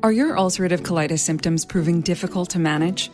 Are your ulcerative colitis symptoms proving difficult to manage?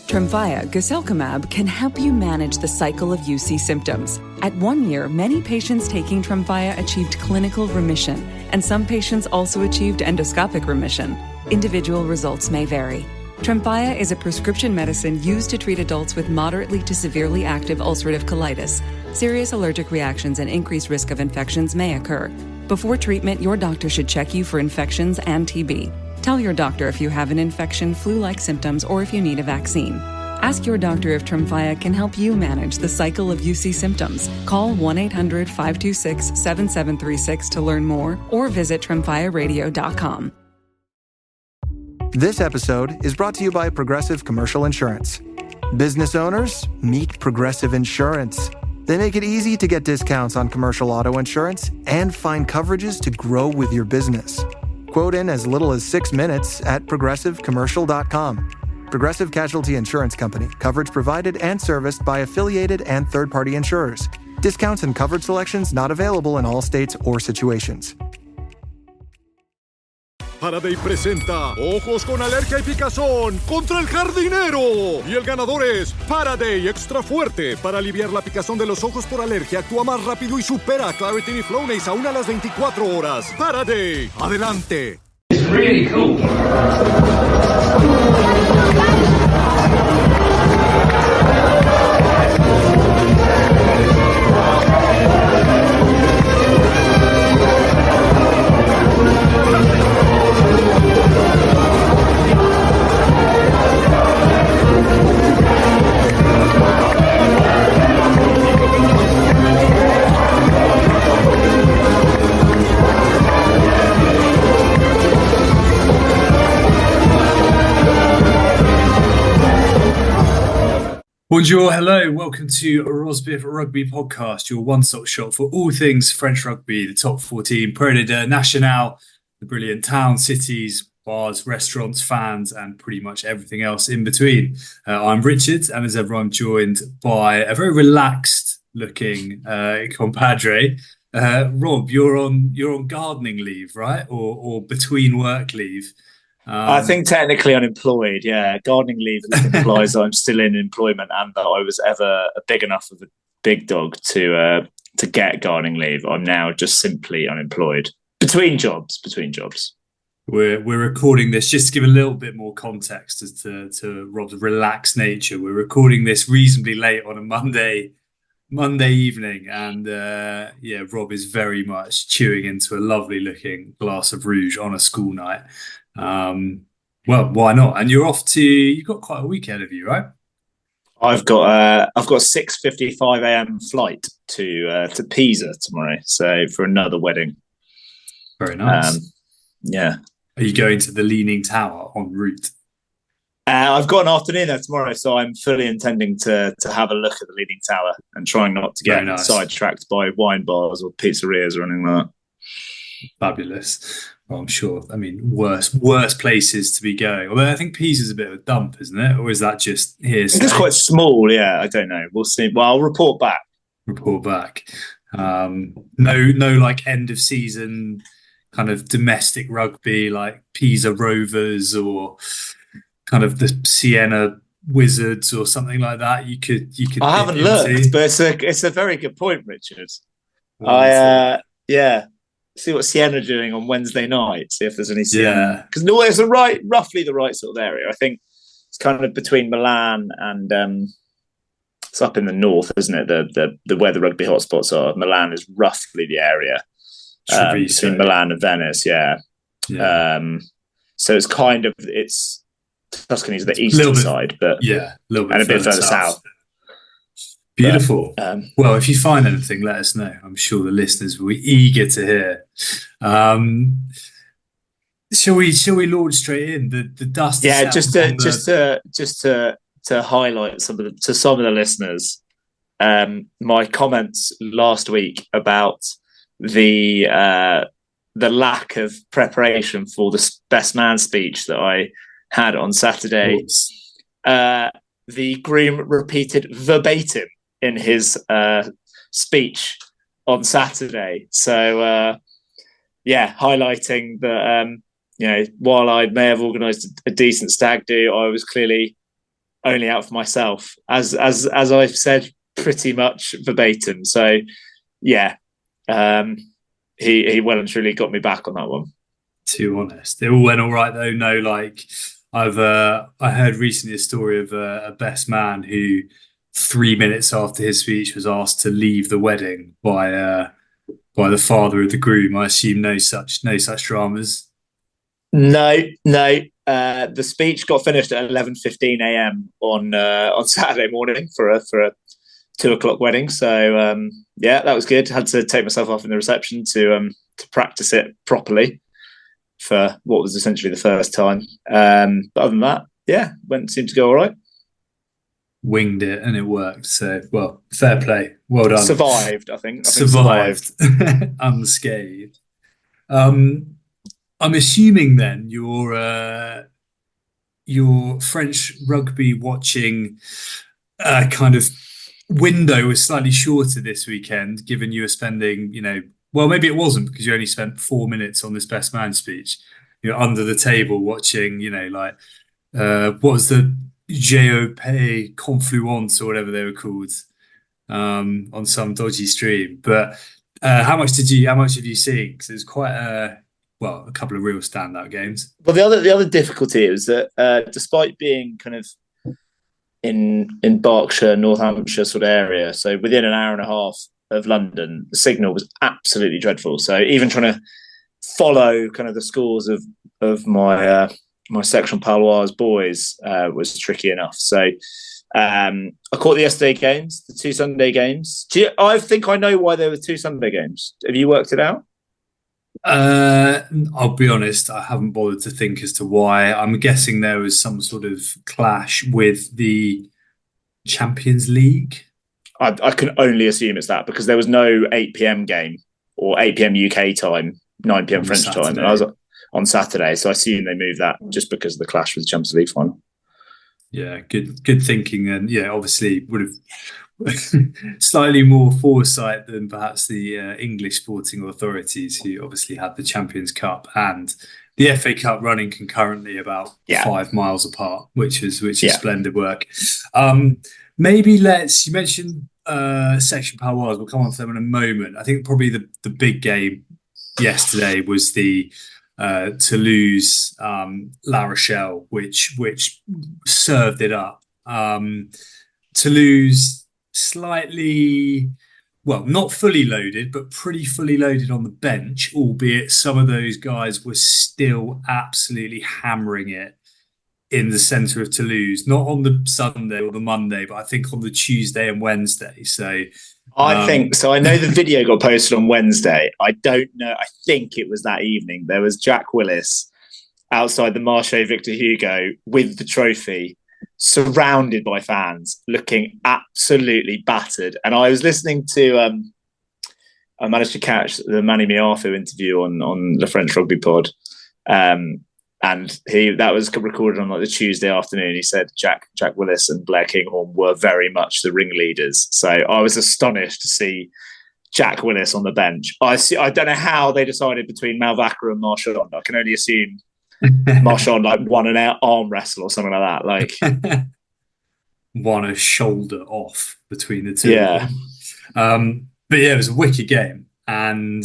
Tremfya guselkumab can help you manage the cycle of UC symptoms. At 1 year, many patients taking Tremfya achieved clinical remission, and some patients also achieved endoscopic remission. Individual results may vary. Tremfya is a prescription medicine used to treat adults with moderately to severely active ulcerative colitis. Serious allergic reactions and increased risk of infections may occur. Before treatment, your doctor should check you for infections and TB. Tell your doctor if you have an infection, flu-like symptoms, or if you need a vaccine. Ask your doctor if Tremfya can help you manage the cycle of UC symptoms. Call 1-800-526-7736 to learn more or visit tremfyaradio.com. This episode is brought to you by Progressive Commercial Insurance. Business owners, meet Progressive Insurance. They make it easy to get discounts on commercial auto insurance and find coverages to grow with your business. Quote in as little as 6 minutes at progressivecommercial.com. Progressive Casualty Insurance Company. Coverage provided and serviced by affiliated and third-party insurers. Discounts and coverage selections not available in all states or situations. Faraday presenta Ojos con Alergia y Picazón contra el Jardinero. Y el ganador es Faraday Extra Fuerte. Para aliviar la picazón de los ojos por alergia, actúa más rápido y supera a Claritin y Flonase aún a las 24 horas. Faraday, adelante. It's really cool. Bonjour, hello, welcome to Rugby Rugby Podcast, your one-stop shop for all things French rugby, the top 14, ProD2 Nationale, the brilliant towns, cities, bars, restaurants, fans, and pretty much everything else in between. I'm Richard, and as ever, I'm joined by a very relaxed-looking compadre. Rob, you're on gardening leave, right, or between work leave? I think technically unemployed, yeah. Gardening leave implies that I'm still in employment and that I was ever big enough of a big dog to get gardening leave. I'm now just simply unemployed. Between jobs. We're recording this, just to give a little bit more context as to Rob's relaxed nature. We're recording this reasonably late on a Monday evening, and Rob is very much chewing into a lovely looking glass of rouge on a school night. Well, why not? And you've got quite a week ahead of you, right? I've got 6:55 a.m. flight to Pisa tomorrow, so for another wedding. Very nice. Yeah. Are you going to the Leaning Tower en route? I've got an afternoon there tomorrow, so I'm fully intending to have a look at the Leaning Tower and trying not to get sidetracked by wine bars or pizzerias or anything like that. Fabulous. Well, I'm sure. I mean, worse places to be going. Although I think Pisa's a bit of a dump, isn't it? Or is that just here? It's quite small. Yeah, I don't know. We'll see. Well, I'll report back. No, like end of season kind of domestic rugby, like Pisa Rovers or kind of the Siena Wizards or something like that. You could. I haven't looked, but it's a very good point, Richard. Yeah. See what Siena are doing on Wednesday night. See if there's any Siena. Because it's roughly the right sort of area. I think it's kind of between Milan and it's up in the north, isn't it? The where the rugby hotspots are. Milan is roughly the area between Milan and Venice. Yeah. So it's kind of Tuscany's the eastern side, but a little bit and a bit further south. Beautiful. Well, if you find anything, let us know. I'm sure the listeners will be eager to hear. Shall we launch straight in? The dust. Yeah, just to highlight some of the listeners, my comments last week about the lack of preparation for the best man speech that I had on Saturday. The groom repeated verbatim in his speech on Saturday. So, highlighting that while I may have organised a decent stag do, I was clearly only out for myself, as I've said pretty much verbatim. So yeah, he well and truly got me back on that one. Too honest, it all went all right though. No, like I heard recently a story of a best man who 3 minutes after his speech was asked to leave the wedding by the father of the groom. I assume no such dramas. No. The speech got finished at 11:15 a.m. on Saturday morning for a 2:00 wedding. So that was good. Had to take myself off in the reception to practice it properly for what was essentially the first time. But other than that, seemed to go all right. Winged it and it worked. So, well, fair play. Well done. Survived, I think. Survived. Unscathed. I'm assuming then your French rugby watching kind of window was slightly shorter this weekend, given you were spending, well, maybe it wasn't because you only spent 4 minutes on this best man speech. You're under the table watching, what was the GOP Confluence or whatever they were called on some dodgy stream. But how much have you seen? Because it's quite a couple of real standout games. Well, the other difficulty is that despite being kind of in Berkshire, North Hampshire sort of area, so within an hour and a half of London, the signal was absolutely dreadful. So even trying to follow kind of the scores of my section Palois boys was tricky enough. So I caught the yesterday games, the 2 Sunday games. I think I know why there were 2 Sunday games. Have you worked it out? I'll be honest, I haven't bothered to think as to why. I'm guessing there was some sort of clash with the Champions League. I can only assume it's that, because there was no 8 p.m. game or 8 p.m. UK time, 9 p.m. French time. And I was on Saturday, so I assume they moved that just because of the clash with the Champions League final. Yeah, good thinking, and obviously would have slightly more foresight than perhaps the English sporting authorities, who obviously had the Champions Cup and the FA Cup running concurrently about 5 miles apart, which is splendid work. Maybe you mentioned Section Palois, we'll come on to them in a moment. I think probably the big game yesterday was the Toulouse La Rochelle, which served it up. Toulouse slightly, well, not fully loaded, but pretty fully loaded on the bench, albeit some of those guys were still absolutely hammering it in the centre of Toulouse, not on the Sunday or the Monday, but I think on the Tuesday and Wednesday. So I think so. I know the video got posted on Wednesday. I don't know. I think it was that evening. There was Jack Willis outside the Marché Victor Hugo with the trophy, surrounded by fans, looking absolutely battered. And I was listening to, I managed to catch the Manny Miafu interview on the French Rugby Pod. And that was recorded on like the Tuesday afternoon. He said Jack Willis and Blair Kinghorn were very much the ringleaders. So I was astonished to see Jack Willis on the bench. I don't know how they decided between Malvaca and Marchand. I can only assume Marchand won an arm wrestle or something like that. Like won a shoulder off between the two. Yeah. But it was a wicked game, and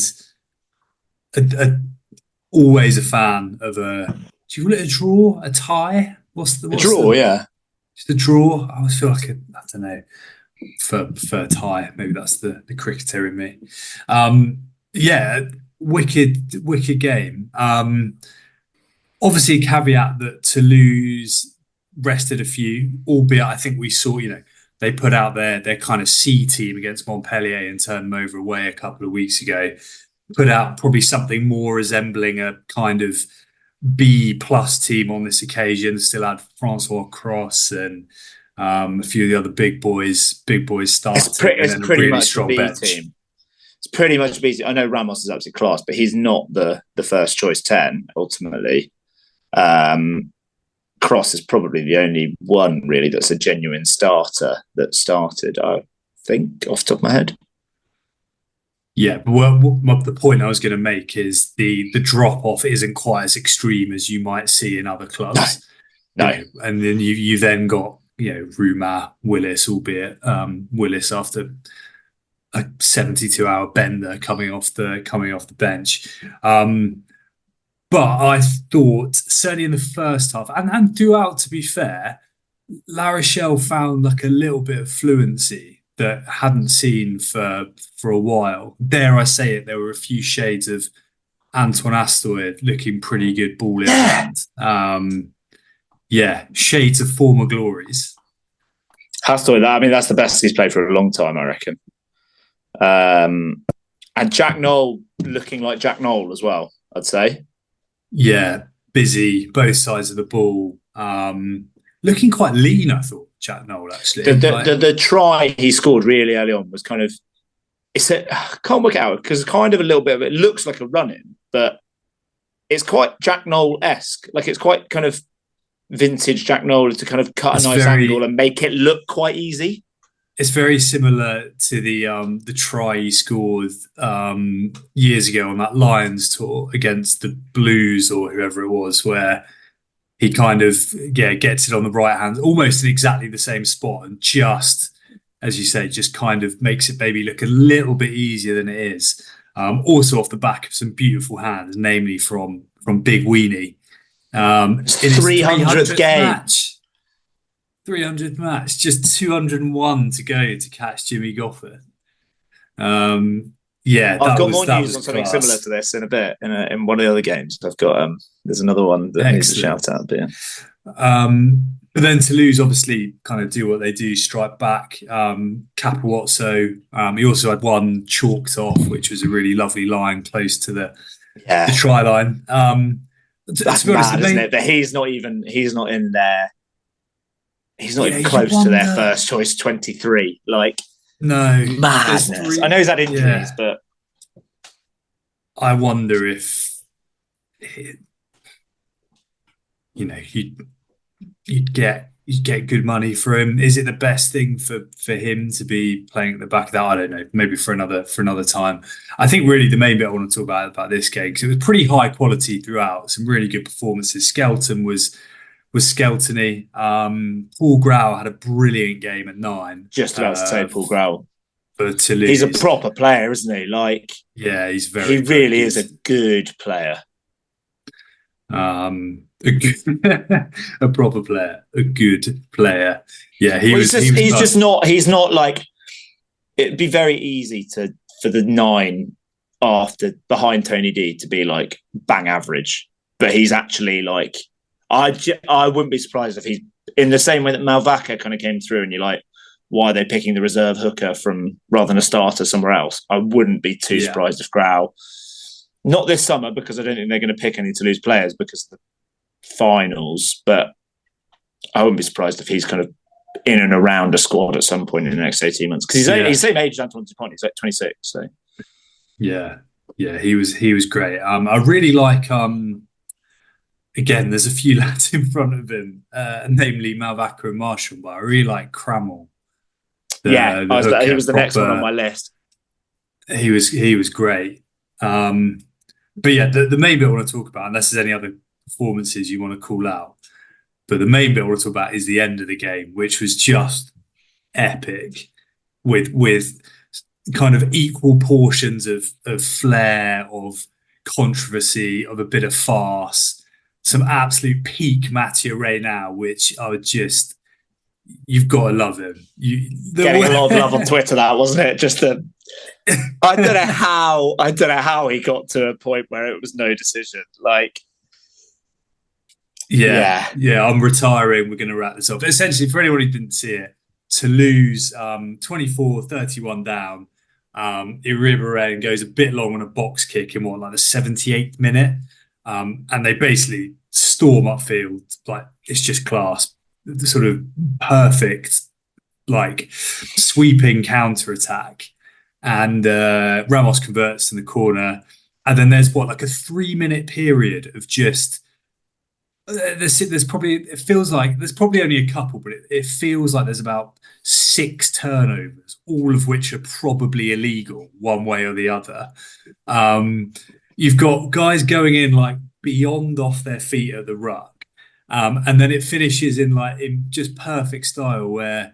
always a fan of do you call it a draw, a tie? What's a draw? Yeah, just a draw. I always feel like I don't know, for a tie. Maybe that's the cricketer in me. Wicked game. Obviously, a caveat that Toulouse rested a few, albeit I think we saw, they put out their kind of C team against Montpellier and turned them over away a couple of weeks ago. Put out probably something more resembling a kind of B+ team on this occasion. Still had Francois Cross and a few of the other big boys starting. It's pretty much strong B bench. Team. It's pretty much B team. I know Ramos is absolutely class, but he's not the first choice 10 ultimately. Cross is probably the only one really that's a genuine starter that started, I think, off the top of my head. Yeah, but the point I was going to make is the drop off isn't quite as extreme as you might see in other clubs. No. And then you then got Ruma, Willis, albeit Willis after a 72-hour bender coming off the bench. But I thought certainly in the first half and throughout, to be fair, La Rochelle found like a little bit of fluency that hadn't seen for a while. Dare I say it, there were a few shades of Antoine Astoy looking pretty good ball in hand. Shades of former glories. Astoy, I mean, that's the best he's played for a long time, I reckon. And Jack Knoll looking like Jack Knoll as well, I'd say. Yeah, busy, both sides of the ball. Looking quite lean, I thought, Jack Knoll, actually. The try he scored really early on was kind of, I can't work it out because kind of a little bit of it looks like a run-in, but it's quite Jack Knoll-esque. Like it's quite kind of vintage Jack Knoll to kind of cut a nice angle and make it look quite easy. It's very similar to the try he scored years ago on that Lions tour against the Blues or whoever it was, where he kind of gets it on the right hand, almost in exactly the same spot, and just, as you say, just kind of makes it maybe look a little bit easier than it is. Also off the back of some beautiful hands, namely from Big Weenie. In his 300th game. Match. 300th match, just 201 to go to catch Jimmy Goffin. I've got more news on something similar to this in a bit in one of the other games. I've got there's another one that needs a shout out. But but then Toulouse obviously kind of do what they do, strike back. Capuozzo, he also had one chalked off, which was a really lovely line close to the try line. That's mad, isn't it? That he's not in there. He's not even close to their first choice 23. Like, no, madness. I know he's had injuries, but I wonder if you'd get good money for him. Is it the best thing for him to be playing at the back of that? I don't know. Maybe for another time. I think really the main bit I want to talk about this game, because it was pretty high quality throughout. Some really good performances. Skelton was Skelton-y. Paul Grau had a brilliant game at 9. Just about to say Paul Grau. For Toulouse. He's a proper player, isn't he? Like, yeah, he's very. He really is a good player. A proper player, a good player. Yeah, he's not like. It'd be very easy for the 9 after behind Tony D to be like bang average, but he's actually like. I wouldn't be surprised if he's in the same way that Malvaca kind of came through, and you're like, why are they picking the reserve hooker rather than a starter somewhere else? I wouldn't be too surprised if Grau, not this summer, because I don't think they're going to pick any Toulouse players because of the finals, but I wouldn't be surprised if he's kind of in and around a squad at some point in the next 18 months, because he's the same age as Antoine Dupont. He's like 26. So yeah, he was great. I really like. Again, there's a few lads in front of him, namely Malvaca and Marshall, but I really like Crammell. He was the next one on my list. He was great. But yeah, the main bit I want to talk about, unless there's any other performances you want to call out, but the main bit I want to talk about is the end of the game, which was just epic, with kind of equal portions of flair, of controversy, of a bit of farce. Some absolute peak Mathieu Reynal, which are just, you've got to love him. Getting a lot of love on Twitter, that wasn't it? Just I don't know how he got to a point where it was no decision. Like, yeah, I'm retiring. We're going to wrap this up. But essentially, for anyone who didn't see it, Toulouse 24-31 down. Iribarren goes a bit long on a box kick in the 78th minute. And they basically storm upfield. Like, it's just class. The sort of perfect, like, sweeping counter-attack. And Ramos converts in the corner. And then there's a 3-minute period of just there's probably, it feels like there's probably only a couple, but it feels like there's about 6 turnovers, all of which are probably illegal one way or the other. You've got guys going in like beyond off their feet at the ruck. And then it finishes in just perfect style where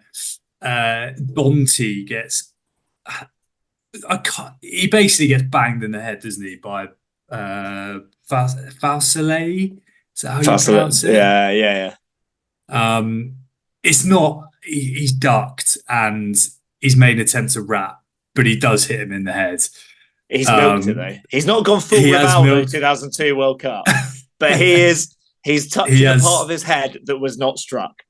Bonti gets... he basically gets banged in the head, doesn't he, by Faucele? Is that how you pronounce it? Yeah. It's not... He's ducked and he's made an attempt to wrap, but he does hit him in the head. He's milked it, though. He's not gone full Ronaldo 2002 World Cup, but he's touching a part of his head that was not struck.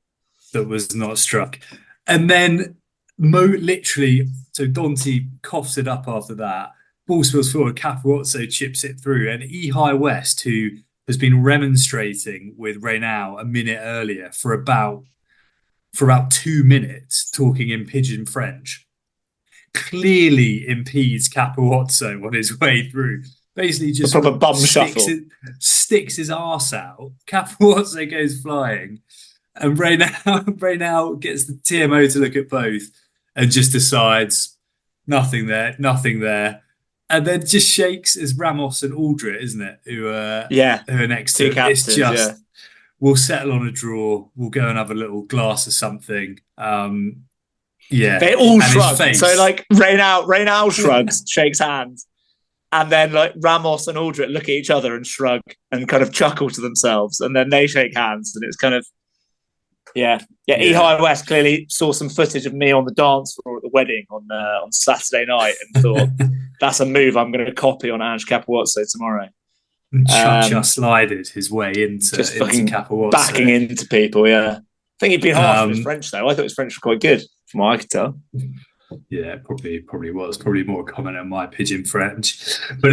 And then literally, so Dante coughs it up after that. Ball spills forward, Capuozzo chips it through, and Ehai West, who has been remonstrating with Reynal a minute earlier for about 2 minutes, talking in pidgin French, clearly impedes Capuozzo on his way through. Basically just a bum shuffle. Sticks his arse out. Capuozzo goes flying. And Reynal gets the TMO to look at both and just decides nothing there. And then just shakes as Ramos and Aldrit, isn't it? Who are next to him. Captains, it's just, we'll settle on a draw. We'll go and have a little glass of something. They all shrug. So like Reynal shrugs, shakes hands. And then like Ramos and Aldrit look at each other and shrug and kind of chuckle to themselves. And then they shake hands. And it's kind of, Ehai West clearly saw some footage of me on the dance floor at the wedding on Saturday night and thought, that's a move I'm going to copy on Ange Capuozzo tomorrow. Just slided his way into Capuozzo. Backing into people, I think he'd been harsh on his French, though. I thought his French was quite good, from what I could tell. Yeah, probably was. Probably more common on my pidgin French. But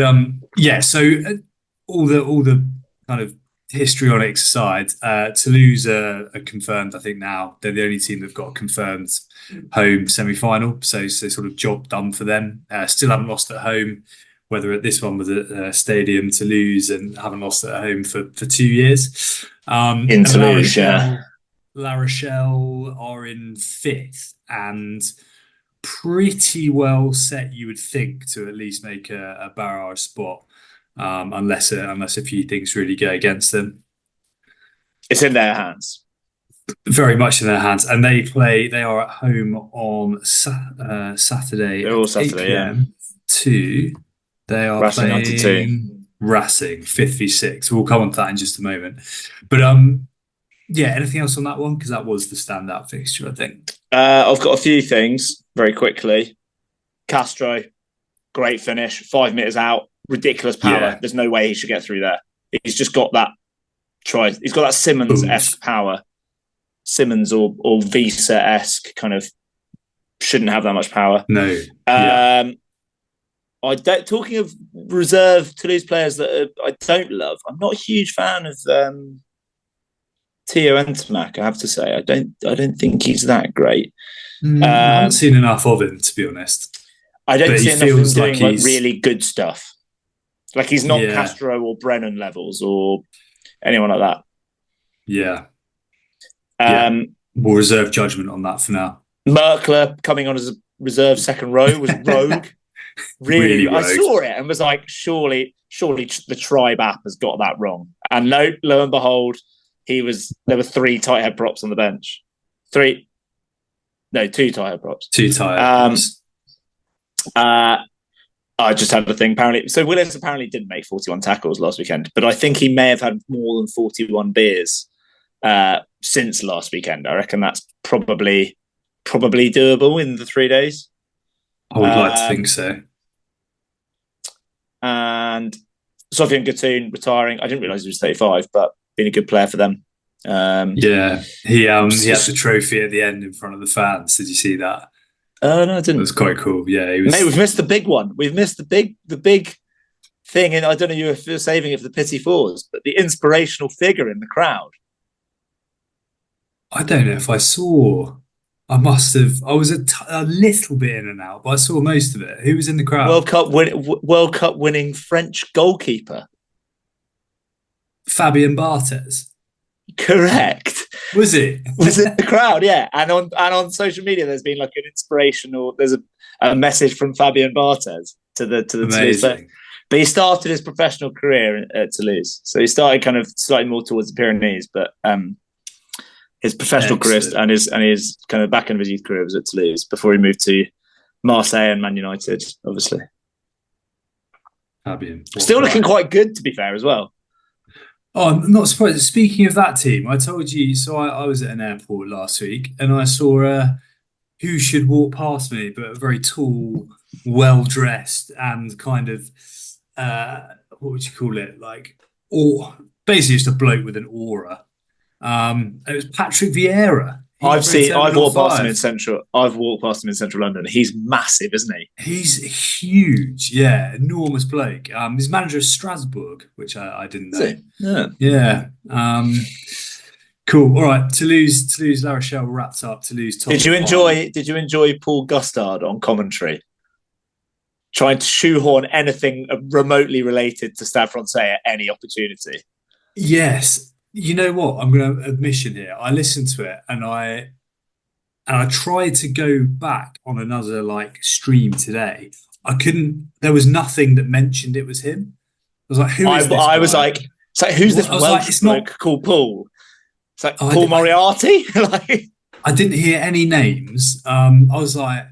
so all the kind of histrionics aside, Toulouse are confirmed. I think now they're the only team that've got a confirmed home semi-final. So sort of job done for them. Still haven't lost at home. Whether this one was at Stadium Toulouse and haven't lost at home for 2 years. In Toulouse, La Rochelle are in 5th and pretty well set, you would think, to at least make a barrage spot. Unless a few things really go against them. It's in their hands. Very much in their hands. And they are at home on Saturday. They're all Saturday, They are Racing playing 92. Racing, 5th v 6. We'll come on to that in just a moment. But anything else on that one? Because that was the standout fixture, I think. I've got a few things very quickly. Castro, great finish, 5 meters out. Ridiculous power. Yeah. There's no way he should get through there. He's just got that try. He's got that Simmons-esque power. Simmons or Visa-esque kind of shouldn't have that much power. No. Talking of reserve Toulouse players that I don't love, I'm not a huge fan of Theo Ntamack, I have to say. I don't think he's that great. I haven't seen enough of him, to be honest. I don't see enough of him doing like really good stuff. Like he's not Castro or Brennan levels or anyone like that. Yeah. We'll reserve judgment on that for now. Merkler coming on as a reserve second row was rogue. really rogue. I saw it and was like, surely the Tribe app has got that wrong. And lo and behold, there were 3 tight head props on the bench. 2 tight head props. 2 tight head props. I just had the thing apparently. So Willis apparently didn't make 41 tackles last weekend, but I think he may have had more than 41 beers since last weekend. I reckon that's probably doable in the 3 days. I would like to think so. And Sofiane Gattoun retiring. I didn't realise he was 35, but been a good player for them. He had the trophy at the end in front of the fans. Did you see that? No, I didn't. It was quite cool. Yeah, he was. Mate, we've missed the big one. We've missed the big thing, and I don't know if you're saving it for the Petit-Fours, but the inspirational figure in the crowd. I don't know if I saw. I must have. I was a little bit in and out, but I saw most of it. Who was in the crowd? World Cup winning French goalkeeper Fabien Barthez. Correct. Was it? Was it the crowd? Yeah. And on social media, there's been like an inspirational. There's a message from Fabian Barthez to the Toulouse. But he started his professional career at Toulouse, so he started kind of slightly more towards the Pyrenees, but his professional career and his kind of back end of his youth career was at Toulouse before he moved to Marseille and Man United, obviously. Fabian, still looking quite good, to be fair, as well. Oh, I'm not surprised. Speaking of that team, I told you, so I was at an airport last week and I saw who should walk past me, but a very tall, well-dressed and kind of, what would you call it? Like, or basically just a bloke with an aura. It was Patrick Vieira. I've walked past him in central London. He's massive, isn't he? He's huge. Yeah, enormous bloke. His manager is Strasbourg, which I didn't know. Yeah. Cool. All right. Toulouse, La Rochelle wrapped up. Toulouse. Did you enjoy Paul Gustard on commentary, trying to shoehorn anything remotely related to Stade Francais at any opportunity? Yes. You know what? I'm going to admission here. I listened to it and I tried to go back on another stream today. I couldn't. There was nothing that mentioned it was him. I was like, who is this guy? I was like, it's like, who's this Welsh bloke called Paul? It's like Paul Moriarty. I didn't hear any names. I was like,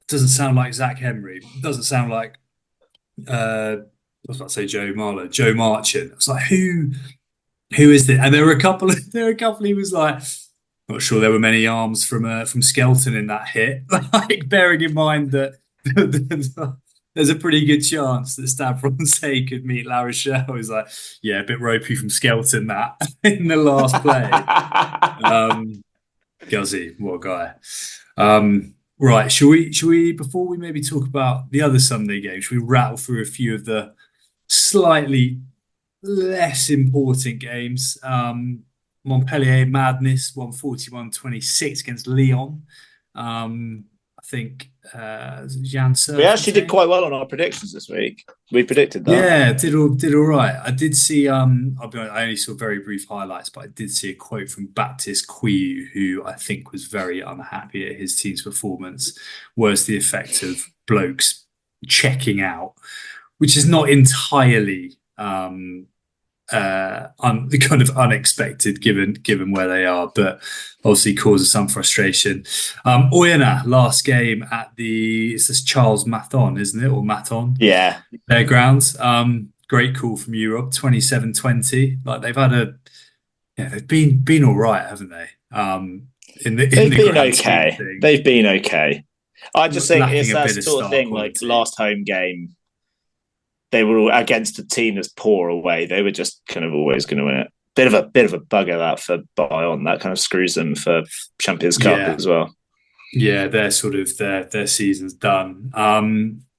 doesn't sound like Zach Henry. Doesn't sound like I was about to say Joe Marchant. I was like, who is this? And there were a couple. He was like, not sure there were many arms from Skelton in that hit. Bearing in mind that there's a pretty good chance that Stade Francais could meet La Rochelle. He's like, yeah, a bit ropey from Skelton that in the last play. Guzzy, what a guy. Right, shall we before we maybe talk about the other Sunday games, should we rattle through a few of the slightly less important games? Montpellier Madness won 41-26 against Lyon. I think Jan Surf. We actually did quite well on our predictions this week. We predicted that. Yeah, did all right. I did see. I'll be honest, I only saw very brief highlights, but I did see a quote from Baptiste Quiu, who I think was very unhappy at his team's performance. Was the effect of blokes checking out, which is not entirely kind of unexpected given where they are, but obviously causes some frustration. Oyonnax last game at it's this Charles Mathon, isn't it, or Mathon? Yeah, their grounds. Great call from Europe, 27-20. Like they've had they've been all right, haven't they? They've been okay. They've been okay. I just think it's that sort of thing. Like last home game, they were all against a team that's poor away. They were just kind of always going to win it. Bit of a bugger that for Bayonne. That kind of screws them for Champions Cup as well. Yeah, they're sort of their season's done.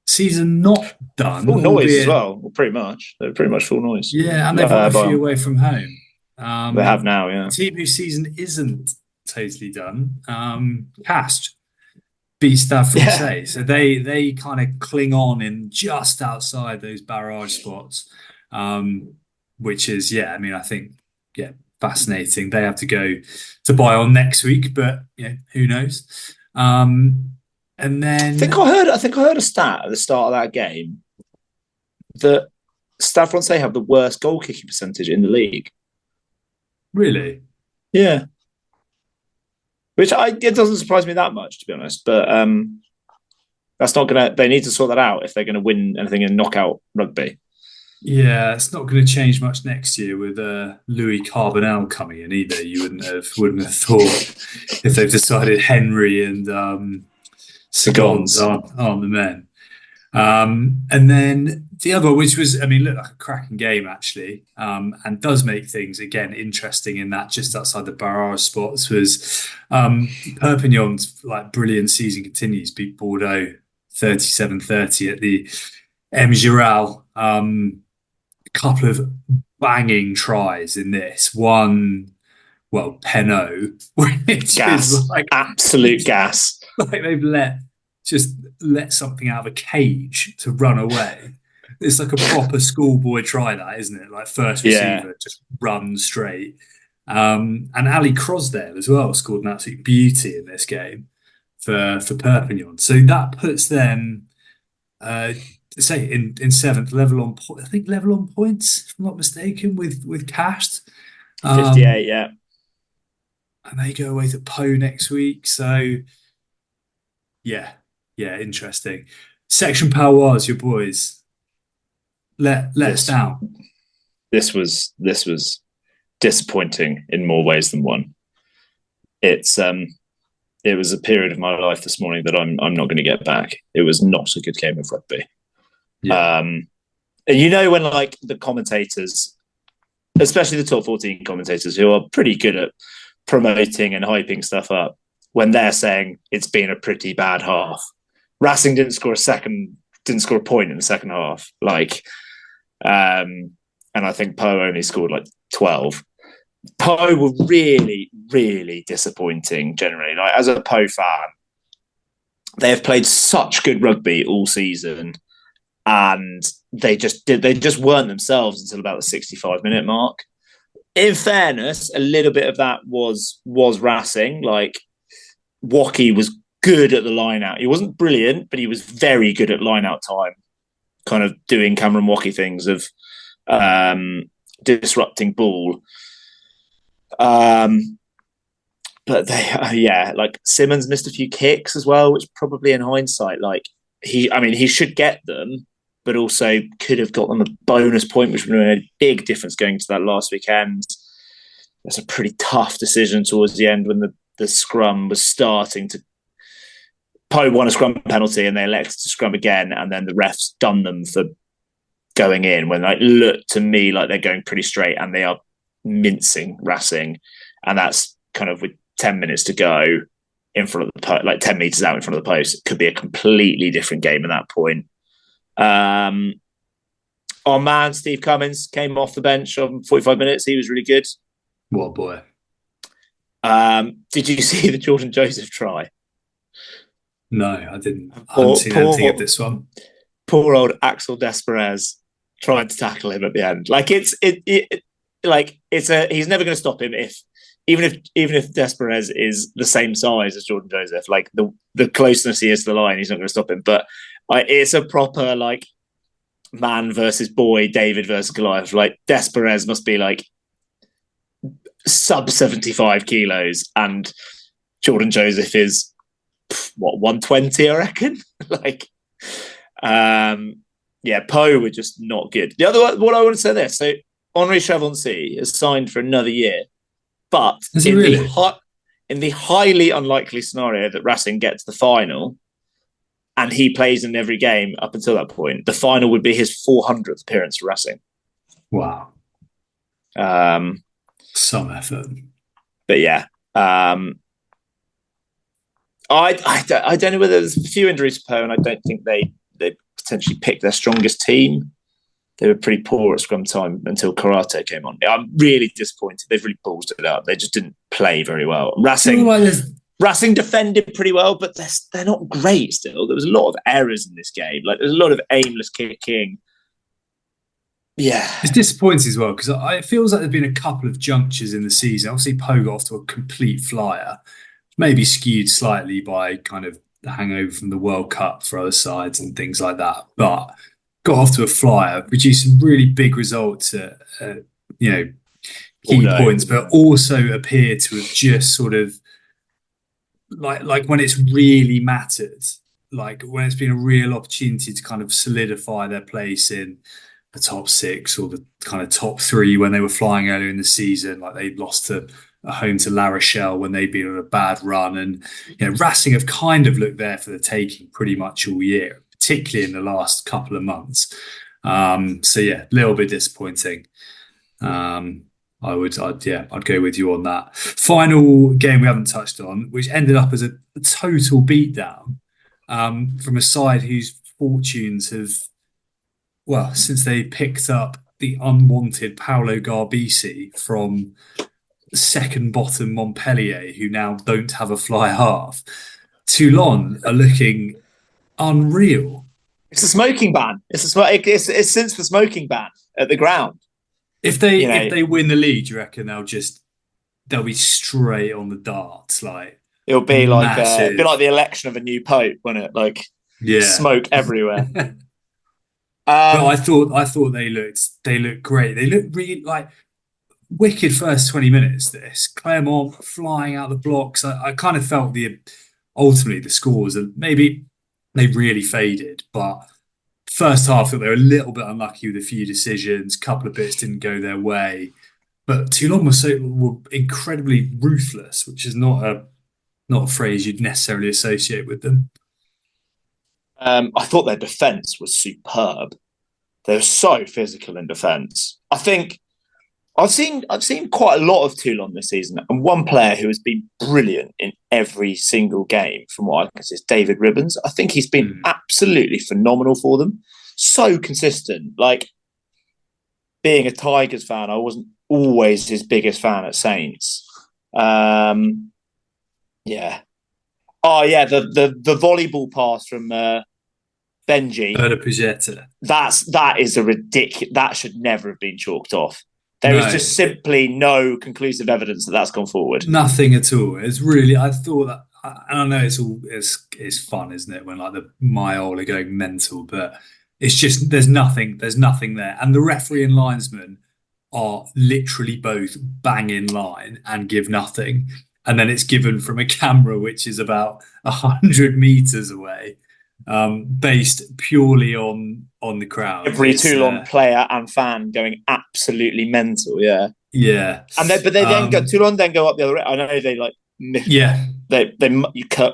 Season not done. Full noise as well. Pretty much. They're pretty much full noise. Yeah, and they've got a few away from home. They have now. Yeah. Team whose season isn't totally done. Castres beat Stade Francais. So they kind of cling on in just outside those barrage spots, which is, I think, fascinating. They have to go to Bayonne next week, but who knows? And then I think I heard a stat at the start of that game that Stade Francais have the worst goal kicking percentage in the league. Really? Yeah. Which it doesn't surprise me that much, to be honest. But that's not gonna. They need to sort that out if they're going to win anything in knockout rugby. Yeah, it's not going to change much next year with Louis Carbonell coming in either. You wouldn't have thought if they've decided Henry and Segons aren't the men. And then the other, which was, looked like a cracking game actually, and does make things again interesting in that just outside the barrage spots, was Perpignan's brilliant season continues. Beat Bordeaux 37-30 at the M. Giral. A couple of banging tries in this. One, Penaud, which gas, is absolute gas. They've let something out of a cage to run away. It's like a proper schoolboy try, that, isn't it? Like first receiver, just run straight. And Ali Crosdale as well scored an absolute beauty in this game for Perpignan. So that puts them, say, in seventh, level on I think level on points, if I'm not mistaken, with Castres. 58, yeah. And they go away to Po next week. So yeah, interesting. Section Palois, your boys. Let us down. This was disappointing in more ways than one. It was a period of my life this morning that I'm not going to get back. It was not a good game of rugby. Yeah. And when like the commentators, especially the top 14 commentators, who are pretty good at promoting and hyping stuff up, when they're saying it's been a pretty bad half. Racing didn't score a point in the second half. And I think Po only scored like 12. Po were really, really disappointing generally. Like, as a Po fan, they have played such good rugby all season, and they just weren't themselves until about the 65-minute mark. In fairness, a little bit of that was Racing. Like, Wacky was good at the line out. He wasn't brilliant, but he was very good at line out time, kind of doing Cameron Wacky things of disrupting ball. But like Simmons missed a few kicks as well, which probably in hindsight, like he should get them, but also could have got them a bonus point, which would have made a big difference going to that last weekend. That's a pretty tough decision towards the end when the scrum was starting to. Po won a scrum penalty and they elected to scrum again, and then the refs done them for going in when it looked to me like they're going pretty straight and they are mincing Racing, and that's kind of with 10 minutes to go in front of the post, like 10 meters out in front of the post. It could be a completely different game at that point. Our man Steve Cummins came off the bench on 45 minutes. He was really good. What a boy. Did you see the Jordan Joseph try? No, I didn't. I haven't seen anything of this one. Poor old Axel Desperez trying to tackle him at the end. Like he's never going to stop him even if Desperez is the same size as Jordan Joseph. Like the closeness he is to the line, he's not going to stop him. But it's a proper like man versus boy, David versus Goliath. Like Desperez must be like sub 75 kilos, and Jordan Joseph is 120, I reckon. Po were just not good. The other one, what I want to say there, so Henri Chavancy is signed for another year, but in the highly unlikely scenario that Racing gets the final and he plays in every game up until that point, the final would be his 400th appearance for Racing. Wow. Some effort. But yeah, I don't know whether there's a few injuries to Po, and I don't think they potentially picked their strongest team. They were pretty poor at scrum time until Karate came on. I'm really disappointed. They've really ballsed it up. They just didn't play very well. Racing defended pretty well, but they're not great still. There was a lot of errors in this game. Like, there's a lot of aimless kicking. Yeah. It's disappointing as well, because it feels like there's been a couple of junctures in the season. Obviously, Po got off to a complete flyer, maybe skewed slightly by kind of the hangover from the World Cup for other sides and things like that. But got off to a flyer, produced some really big results at key points, but also appeared to have just sort of like when it's really mattered, like when it's been a real opportunity to kind of solidify their place in the top six or the kind of top three when they were flying earlier in the season. Like they lost at home to La Rochelle when they'd been on a bad run, and Racing have kind of looked there for the taking pretty much all year, particularly in the last couple of months. So yeah, a little bit disappointing. I'd go with you on that. Final game we haven't touched on, which ended up as a total beatdown from a side whose fortunes have, well, since they picked up the unwanted Paolo Garbisi from second bottom Montpellier, who now don't have a fly half. Toulon are looking unreal. It's a smoking ban. It's since the smoking ban at the ground. If they win the league, do you reckon they'll just they'll be straight on the darts. Like it'll be massive. like the election of a new pope, won't it? Like smoke everywhere. But I thought they looked great. They looked really like wicked first 20 minutes. This Clermont flying out the blocks. I kind of felt ultimately the scores, and maybe they really faded, but first half, I thought they were a little bit unlucky with a few decisions. A couple of bits didn't go their way, but Toulon were incredibly ruthless, which is not a phrase you'd necessarily associate with them. I thought their defence was superb. They were so physical in defence. I think I've seen quite a lot of Toulon this season, and one player who has been brilliant in every single game, from what I can see, is David Ribbons. I think he's been absolutely phenomenal for them. So consistent. Like, being a Tigers fan, I wasn't always his biggest fan at Saints. Yeah. Oh yeah, the volleyball pass from Benji. That is a ridiculous. That should never have been chalked off. There is just simply no conclusive evidence that that's gone forward. Nothing at all. It's really. I thought that, and I know it's fun, isn't it? When like the Mayol are going mental, but it's just there's nothing there, and the referee and linesman are literally both bang in line and give nothing. And then it's given from a camera which is about 100 meters away, based purely on the crowd. Every Toulon player and fan going absolutely mental. Yeah. And but they then Toulon then go up the other. I know they like.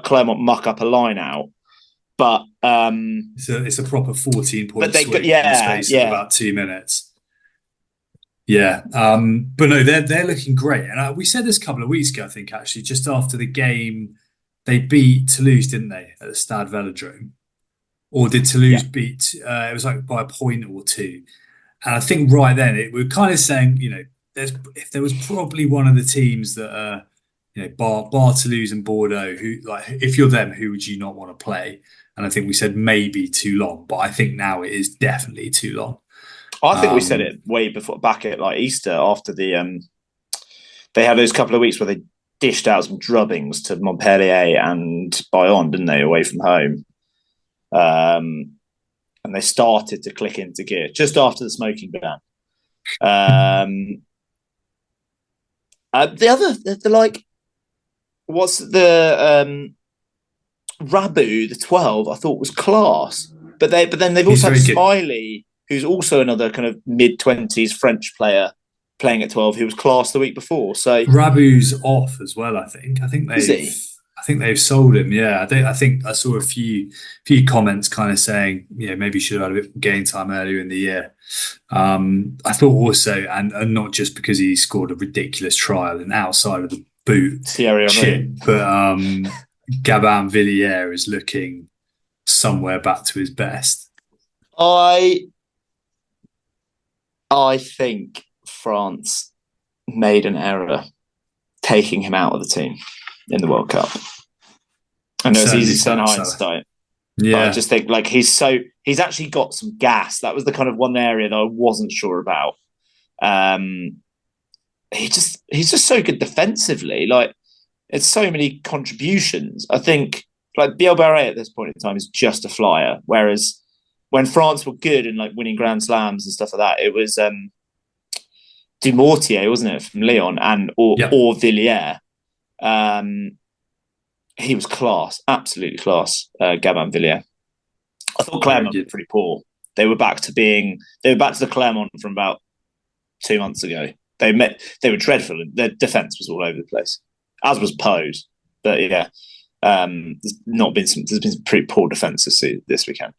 Clermont muck up a line out, but it's a proper 14-point swing in the space of about 2 minutes. Yeah, but no, they're looking great, and we said this a couple of weeks ago. I think actually, just after the game, they beat Toulouse, didn't they, at the Stade Velodrome? Or did Toulouse beat? It was like by a point or two, and I think right then we're kind of saying, if there was probably one of the teams that, bar Toulouse and Bordeaux, who like if you're them, who would you not want to play? And I think we said maybe Toulon, but I think now it is definitely Toulon. I think we said it way before, back at like Easter, after they had those couple of weeks where they dished out some drubbings to Montpellier and Bayonne, didn't they, away from home? And they started to click into gear just after the smoking ban. What's the Rabu, the 12, I thought was class. But then they've also had Smiley, who's also another kind of mid-20s French player playing at 12, who was class the week before. So Rabu's off as well, I think. I think they've sold him. Yeah, I think I saw a few comments kind of saying, maybe you should have had a bit of game time earlier in the year. I thought also, and not just because he scored a ridiculous trial and outside of the boot shit, but Gabin Villiers is looking somewhere back to his best. I think France made an error taking him out of the team in the World Cup. I know it's easy to say in hindsight. Yeah, but I just think like he's actually got some gas. That was the kind of one area that I wasn't sure about. He's just so good defensively. Like, it's so many contributions. I think like Biel Barret at this point in time is just a flyer, whereas when France were good and like winning Grand Slams and stuff like that, it was Dumortier, wasn't it, from Lyon, or Villiers. He was class, absolutely class. Gabin Villiers. I thought Clermont were pretty poor. They were back to the Clermont from about 2 months ago. They were dreadful, and their defence was all over the place, as was Poe's. But yeah, there's been some pretty poor defence this weekend.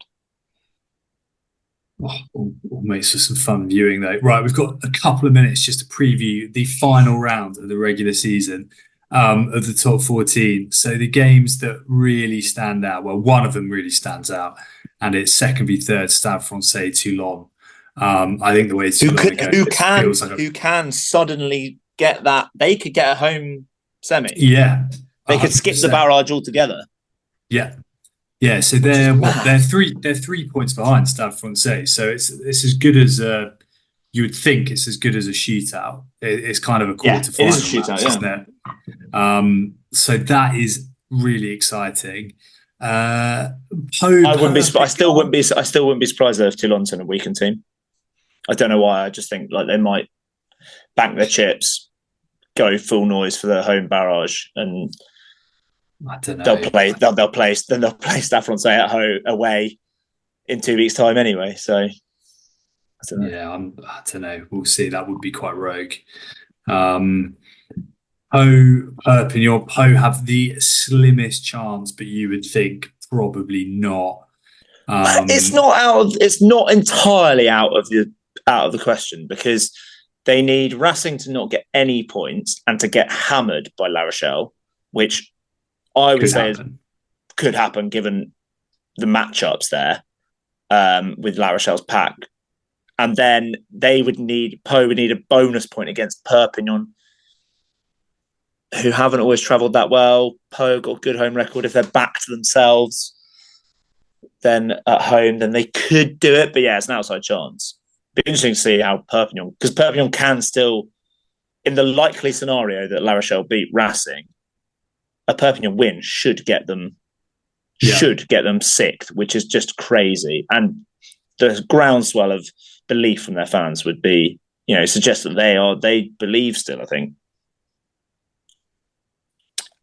All makes for some fun viewing, though. Right, we've got a couple of minutes just to preview the final round of the regular season of the top 14. So the games that really stand out, well, one of them really stands out, and it's second v third Stade Francais Toulon. I think the way who can suddenly get that, they could get a home semi. Yeah, they could skip the barrage altogether. Yeah, so they're 3 points behind Stade Francais. So it's as good as you would think it's as good as a shootout. It's kind of a quarter-final it is a shootout, match, isn't it? So that is really exciting. I still wouldn't be surprised though if Toulon sent a weakened team. I don't know why. I just think like they might bank their chips, go full noise for their home barrage, and I don't know. They'll play Stade Francais at home away in 2 weeks' time anyway. So I don't know. Yeah, I don't know. We'll see. That would be quite rogue. Perpignan have the slimmest chance, but you would think probably not. It's not entirely out of the question, because they need Racing to not get any points and to get hammered by La Rochelle, which I would say could happen given the matchups there with La Rochelle's pack. And then Pau would need a bonus point against Perpignan, who haven't always travelled that well. Pau got a good home record. If they're back to themselves, then at home, then they could do it. But yeah, it's an outside chance. Be interesting to see how Perpignan, because Perpignan can still, in the likely scenario that La Rochelle beat Racing, a Perpignan win should get them sixth, which is just crazy. And the groundswell of belief from their fans would be, suggest that they believe still, I think.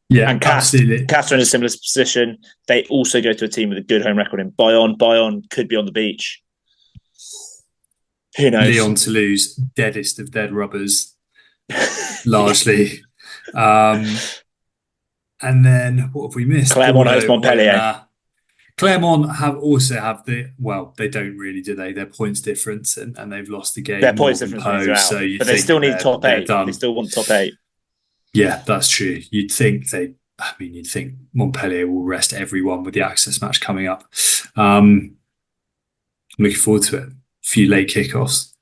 Yeah, and absolutely. Castres in a similar position. They also go to a team with a good home record in Bayonne. Bayonne could be on the beach. Who knows? Lyon, Toulouse, deadest of dead rubbers, largely. And then what have we missed? Clermont host Montpellier. Clermont have they don't really, do they? Their points difference, and they've lost the game. Their points difference means they're out, but they still need top 8. They still want top 8. Yeah, that's true. You'd think Montpellier will rest everyone with the access match coming up. Looking forward to it. A few late kickoffs.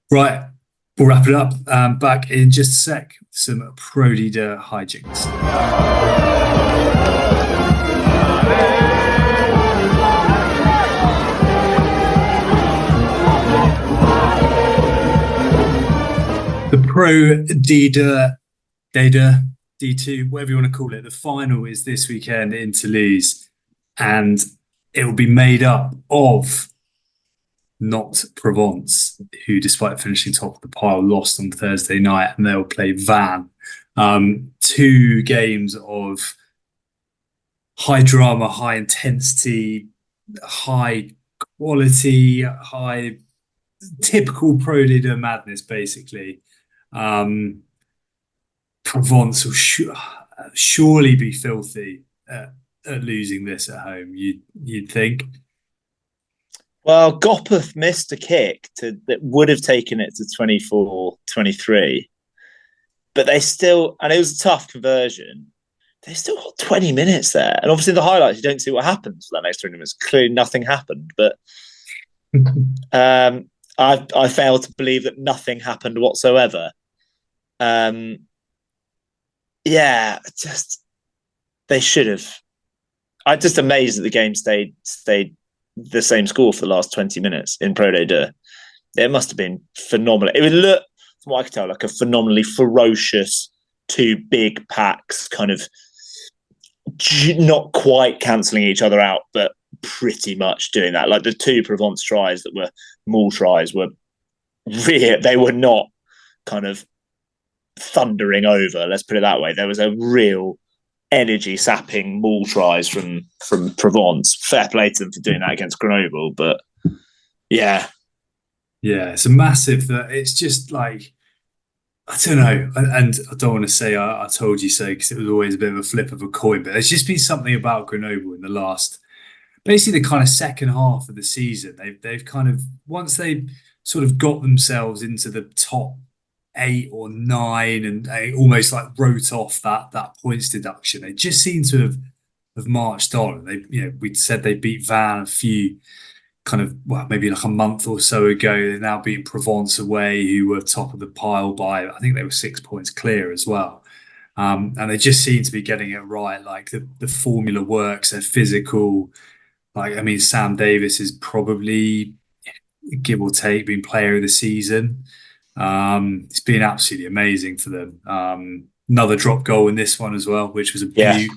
Right, we'll wrap it up. Back in just a sec. Some ProD2 hijinks. The ProD2 D2, whatever you want to call it. The final is this weekend in Toulouse, and it will be made up of not Provence, who, despite finishing top of the pile, lost on Thursday night, and they'll play Vannes. 2 games of high drama, high intensity, high quality, high typical ProD2 madness, basically. Provence will surely be filthy at losing this at home, you'd think. Well, Gopeth missed a kick that would have taken it to 24-23, but they still, and it was a tough conversion, they still got 20 minutes there. And obviously the highlights, you don't see what happens for that next 20 minutes. Clearly nothing happened, but I fail to believe that nothing happened whatsoever. They should have. I'm just amazed that the game stayed the same score for the last 20 minutes in ProD2. It must have been phenomenal. It would look, from what I could tell, like a phenomenally ferocious 2 big packs, kind of not quite cancelling each other out, but pretty much doing that. Like the 2 Provence tries that were maul tries were really, they were not kind of thundering over, let's put it that way. There was a real energy sapping maul tries from Provence. Fair play to them for doing that against Grenoble, but yeah, it's a massive. It's just like, I don't know, and I don't want to say I told you so, because it was always a bit of a flip of a coin, but there's just been something about Grenoble in the last, basically the kind of second half of the season. They've kind of, once they sort of got themselves into the top 8 or 9, and they almost like wrote off that points deduction, they just seem to have marched on. They, we'd said they beat Vannes a few maybe like a month or so ago. They're now beating Provence away, who were top of the pile by, I think they were 6 points clear as well. And they just seem to be getting it right. Like the formula works. They're physical. Like, I mean, Sam Davis is probably give or take, been player of the season. It's been absolutely amazing for them. Another drop goal in this one as well, which was a beaut.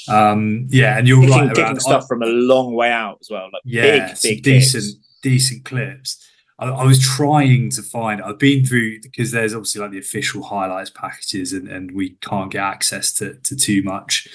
And you're right kicking stuff from a long way out as well. Like big decent clips. I was trying to find. I've been through, because there's obviously like the official highlights packages, and we can't get access to too much.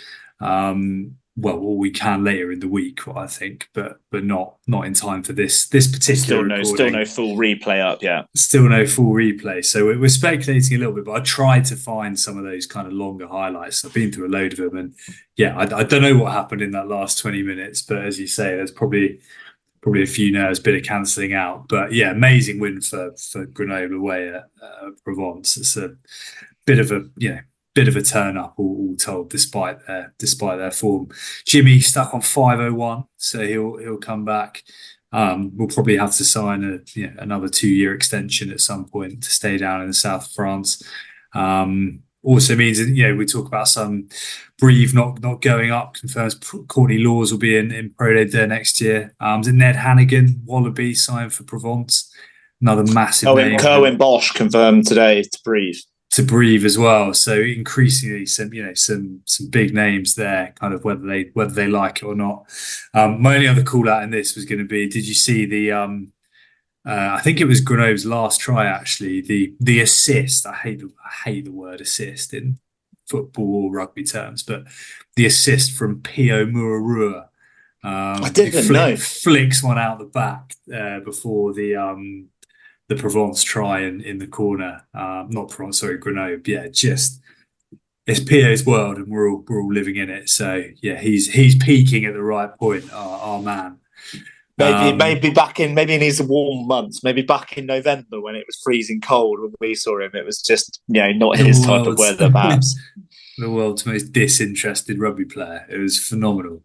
Well, we can later in the week, I think, but not in time for this particular recording. Still no full replay up yet. Still no full replay. So we're speculating a little bit, but I tried to find some of those kind of longer highlights. I've been through a load of them, and I don't know what happened in that last 20 minutes, but as you say, there's probably a few nerves, bit of cancelling out. But yeah, amazing win for Grenoble away at Provence. It's a bit of a turn up, all told, despite their form. Jimmy stuck on 501, so he'll come back. We'll probably have to sign another 2-year extension at some point to stay down in the south of France. Also means that, we talk about some Brive not going up. Confirms Courtney Laws will be in ProD2 next year. Ned Hannigan, Wallaby, signed for Provence. Another massive name. Kerwin Bosch confirmed today to Brive. To Brive as well. So increasingly some big names there, kind of whether they like it or not. My only other call out in this was going to be, did you see the I think it was Grenoble's last try, actually, the assist. I hate the word assist in football or rugby terms, but the assist from Pio Murarua. I didn't know. Flicks one out the back before the Provence try in the corner. Not Provence, sorry, Grenoble. Yeah, just it's Pio's world, and we're all living in it. So yeah, he's peaking at the right point. Our man. Maybe he needs the warm months. Maybe back in November when it was freezing cold when we saw him, it was just not his type of weather. Perhaps the world's most disinterested rugby player. It was phenomenal.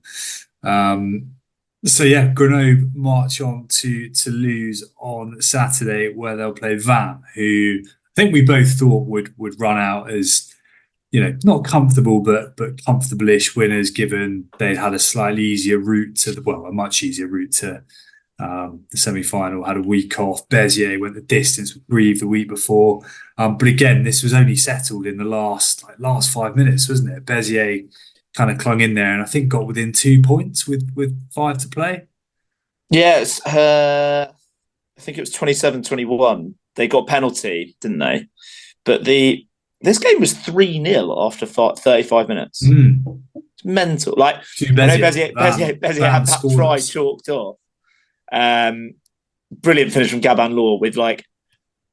So yeah, Grenoble march on to Toulouse on Saturday, where they'll play Vannes, who I think we both thought would run out as not comfortable, but comfortable-ish winners, given they'd had a slightly easier route to a much easier route to the semi-final. Had a week off. Beziers went the distance with Brive the week before, but again, this was only settled in the last 5 minutes, wasn't it? Beziers kind of clung in there, and I think got within 2 points with 5 to play. Yes, I think it was 27-21. They got penalty, didn't they? But this game was 3-0 after 35 minutes. It's mental. Like, I know Beziers had that try chalked off. Brilliant finish from Gabin Law with